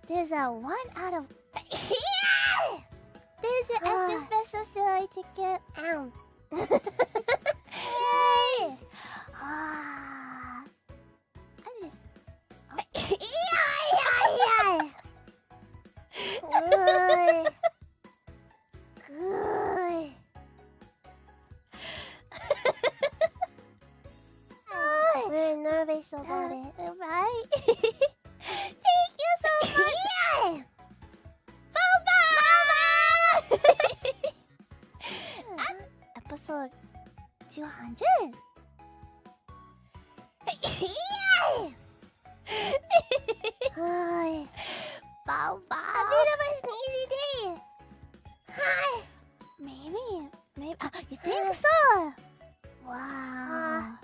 There's a 1 out of... There's your extra special silly ticket. Ow. Yes. I'm just... Good. Good. We're nervous about it. Right? Thank you so much. Episode 200. Hi. Bow bow. A bit of a sneezy day. Hi. Maybe. You think so? Wow.